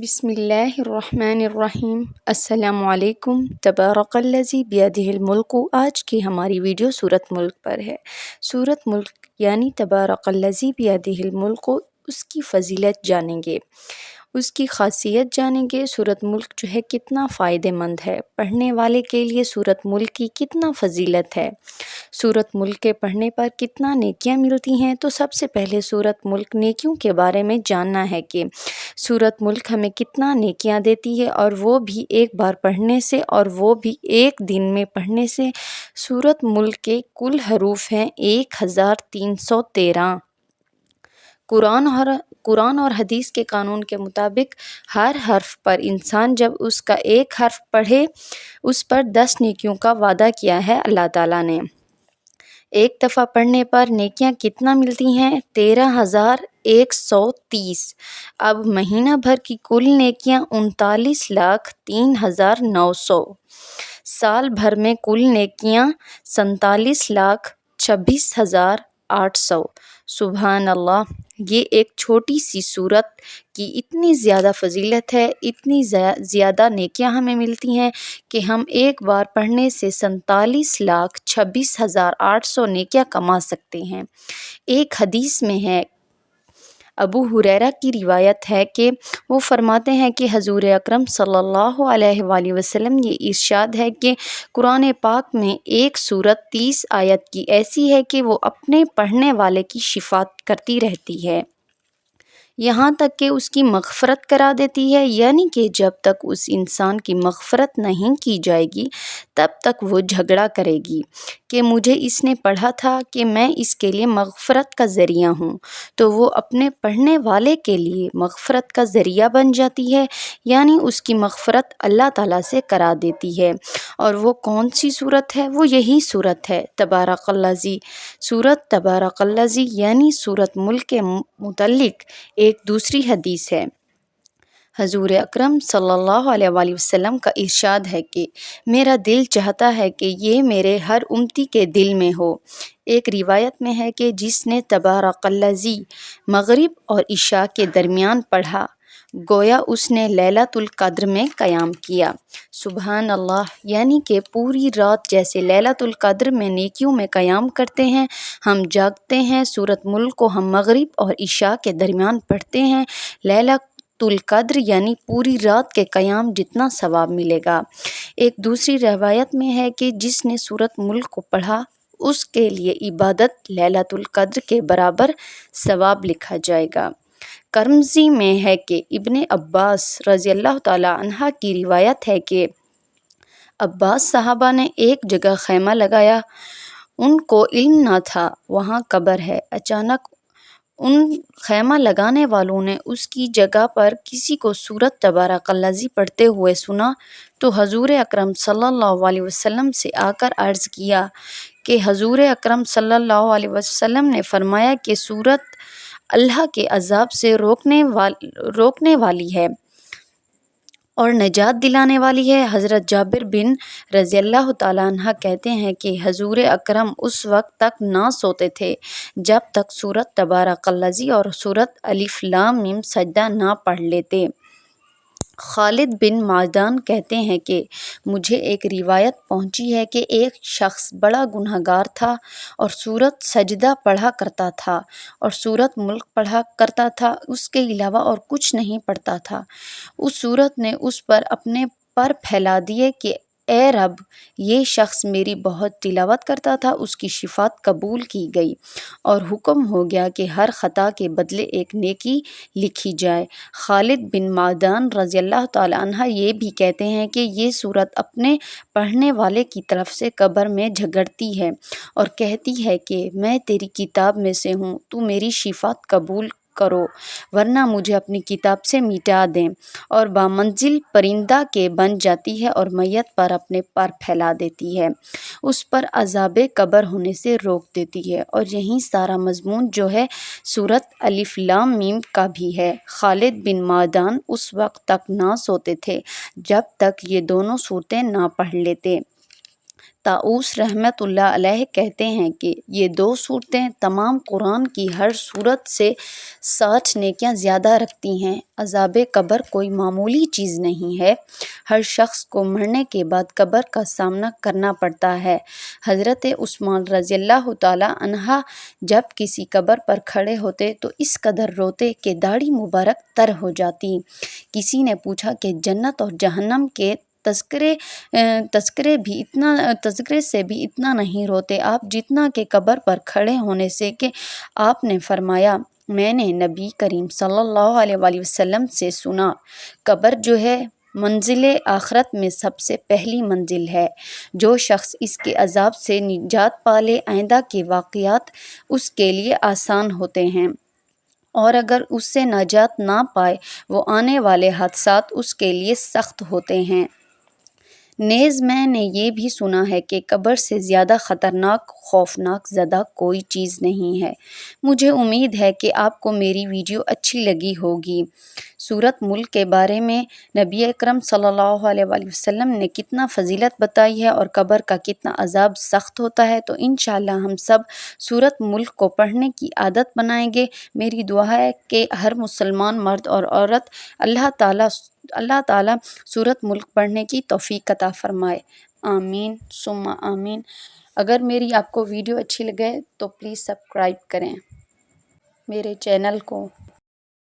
بسم اللہ الرحمن الرحیم۔ السلام علیکم۔ تبارک الذی بیدہ الملک۔ آج کی ہماری ویڈیو سورۃ ملک پر ہے۔ سورۃ ملک یعنی تبارک الذی بیدہ الملک، اس کی فضیلت جانیں گے، اس کی خاصیت جانیں گے۔ سورۃ ملک جو ہے کتنا فائدہ مند ہے، پڑھنے والے کے لیے سورۃ ملک کی کتنا فضیلت ہے، سورۃ ملک کے پڑھنے پر کتنا نیکیاں ملتی ہیں۔ تو سب سے پہلے سورۃ ملک نیکیوں کے بارے میں جاننا ہے کہ سورۃ ملک ہمیں کتنا نیکیاں دیتی ہے، اور وہ بھی ایک بار پڑھنے سے، اور وہ بھی ایک دن میں پڑھنے سے۔ سورۃ ملک کے کل حروف ہیں 1313۔ قرآن اور حدیث کے قانون کے مطابق ہر حرف پر انسان جب اس کا ایک حرف پڑھے، اس پر 10 نیکیوں کا وعدہ کیا ہے اللہ تعالیٰ نے۔ ایک دفعہ پڑھنے پر نیکیاں کتنا ملتی ہیں؟ 13,130۔ اب مہینہ بھر کی کل نیکیاں 39,03,900۔ سال بھر میں کل نیکیاں 47,26,800۔ سبحان اللہ! یہ ایک چھوٹی سی سورت کی اتنی زیادہ فضیلت ہے، اتنی زیادہ نیکیاں ہمیں ملتی ہیں کہ ہم ایک بار پڑھنے سے 47,26,800 نیکیاں کما سکتے ہیں۔ ایک حدیث میں ہے، ابو ہریرہ کی روایت ہے کہ وہ فرماتے ہیں کہ حضور اکرم صلی اللہ علیہ وآلہ وسلم یہ ارشاد ہے کہ قرآن پاک میں ایک سورت 30 آیت کی ایسی ہے کہ وہ اپنے پڑھنے والے کی شفاعت کرتی رہتی ہے، یہاں تک کہ اس کی مغفرت کرا دیتی ہے۔ یعنی کہ جب تک اس انسان کی مغفرت نہیں کی جائے گی، تب تک وہ جھگڑا کرے گی کہ مجھے اس نے پڑھا تھا کہ میں اس کے لیے مغفرت کا ذریعہ ہوں، تو وہ اپنے پڑھنے والے کے لیے مغفرت کا ذریعہ بن جاتی ہے، یعنی اس کی مغفرت اللہ تعالیٰ سے کرا دیتی ہے۔ اور وہ کون سی صورت ہے؟ وہ یہی صورت ہے تبارک الذی۔ سورت تبارک الذی یعنی سورت ملک کے متعلق ایک دوسری حدیث ہے، حضور اکرم صلی اللہ علیہ وآلہ وسلم کا ارشاد ہے کہ میرا دل چاہتا ہے کہ یہ میرے ہر امتی کے دل میں ہو۔ ایک روایت میں ہے کہ جس نے تبارک الذی مغرب اور عشاء کے درمیان پڑھا، گویا اس نے لیلۃ القدر میں قیام کیا۔ سبحان اللہ! یعنی کہ پوری رات جیسے لیلۃ القدر میں نیکیوں میں قیام کرتے ہیں، ہم جاگتے ہیں، سورۃ ملک کو ہم مغرب اور عشاء کے درمیان پڑھتے ہیں، لیلۃ القدر یعنی پوری رات کے قیام جتنا ثواب ملے گا۔ ایک دوسری روایت میں ہے کہ جس نے سورۃ ملک کو پڑھا، اس کے لیے عبادت لیلۃ القدر کے برابر ثواب لکھا جائے گا۔ ترمذی میں ہے کہ ابن عباس رضی اللہ تعالیٰ عنہ کی روایت ہے کہ عباس صاحبہ نے ایک جگہ خیمہ لگایا، ان کو علم نہ تھا وہاں قبر ہے۔ اچانک ان خیمہ لگانے والوں نے اس کی جگہ پر کسی کو سورۃ تبارک الذی پڑھتے ہوئے سنا، تو حضور اکرم صلی اللہ علیہ وسلم سے آ کر عرض کیا کہ حضور اکرم صلی اللہ علیہ وسلم نے فرمایا کہ سورت اللہ کے عذاب سے روکنے والی ہے اور نجات دلانے والی ہے۔ حضرت جابر بن رضی اللہ تعالیٰ عنہ کہتے ہیں کہ حضور اکرم اس وقت تک نہ سوتے تھے جب تک سورۃ تبارک الذی اور سورۃ الف لام میم سجدہ نہ پڑھ لیتے۔ خالد بن معدان کہتے ہیں کہ مجھے ایک روایت پہنچی ہے کہ ایک شخص بڑا گنہگار تھا اور سورۃ سجدہ پڑھا کرتا تھا اور سورۃ ملک پڑھا کرتا تھا، اس کے علاوہ اور کچھ نہیں پڑھتا تھا۔ اس سورت نے اس پر اپنے پر پھیلا دیے کہ اے رب، یہ شخص میری بہت تلاوت کرتا تھا۔ اس کی شفاعت قبول کی گئی اور حکم ہو گیا کہ ہر خطا کے بدلے ایک نیکی لکھی جائے۔ خالد بن معدان رضی اللہ تعالیٰ عنہ یہ بھی کہتے ہیں کہ یہ سورت اپنے پڑھنے والے کی طرف سے قبر میں جھگڑتی ہے اور کہتی ہے کہ میں تیری کتاب میں سے ہوں، تو میری شفاعت قبول کرو ورنہ مجھے اپنی کتاب سے مٹا دیں، اور بامنزل پرندہ کے بن جاتی ہے اور میت پر اپنے پر پھیلا دیتی ہے، اس پر عذاب قبر ہونے سے روک دیتی ہے۔ اور یہی سارا مضمون جو ہے سورۃ الف لام میم کا بھی ہے۔ خالد بن معدان اس وقت تک نہ سوتے تھے جب تک یہ دونوں صورتیں نہ پڑھ لیتے، طاؤس رحمۃ اللہ علیہ کہتے ہیں کہ یہ 2 صورتیں تمام قرآن کی ہر صورت سے 60 نیکیاں زیادہ رکھتی ہیں۔ عذاب قبر کوئی معمولی چیز نہیں ہے۔ ہر شخص کو مرنے کے بعد قبر کا سامنا کرنا پڑتا ہے۔ حضرت عثمان رضی اللہ تعالیٰ عنہ جب کسی قبر پر کھڑے ہوتے تو اس قدر روتے کہ داڑھی مبارک تر ہو جاتی۔ کسی نے پوچھا کہ جنت اور جہنم کے تذکرے سے بھی اتنا نہیں روتے آپ جتنا کہ قبر پر کھڑے ہونے سے، کہ آپ نے فرمایا میں نے نبی کریم صلی اللہ علیہ وآلہ وسلم سے سنا، قبر جو ہے منزل آخرت میں سب سے پہلی منزل ہے۔ جو شخص اس کے عذاب سے نجات پا لے آئندہ کے واقعات اس کے لیے آسان ہوتے ہیں، اور اگر اس سے نجات نہ پائے وہ آنے والے حادثات اس کے لیے سخت ہوتے ہیں۔ نیز میں نے یہ بھی سنا ہے کہ قبر سے زیادہ خطرناک خوفناک زدہ کوئی چیز نہیں ہے۔ مجھے امید ہے کہ آپ کو میری ویڈیو اچھی لگی ہوگی۔ سورۃ ملک کے بارے میں نبی اکرم صلی اللہ علیہ وآلہ وسلم نے کتنا فضیلت بتائی ہے اور قبر کا کتنا عذاب سخت ہوتا ہے، تو انشاءاللہ ہم سب سورۃ ملک کو پڑھنے کی عادت بنائیں گے۔ میری دعا ہے کہ ہر مسلمان مرد اور عورت اللہ تعالیٰ سورۃ ملک پڑھنے کی توفیق عطا فرمائے۔ آمین ثم آمین۔ اگر میری آپ کو ویڈیو اچھی لگے تو پلیز سبسکرائب کریں میرے چینل کو۔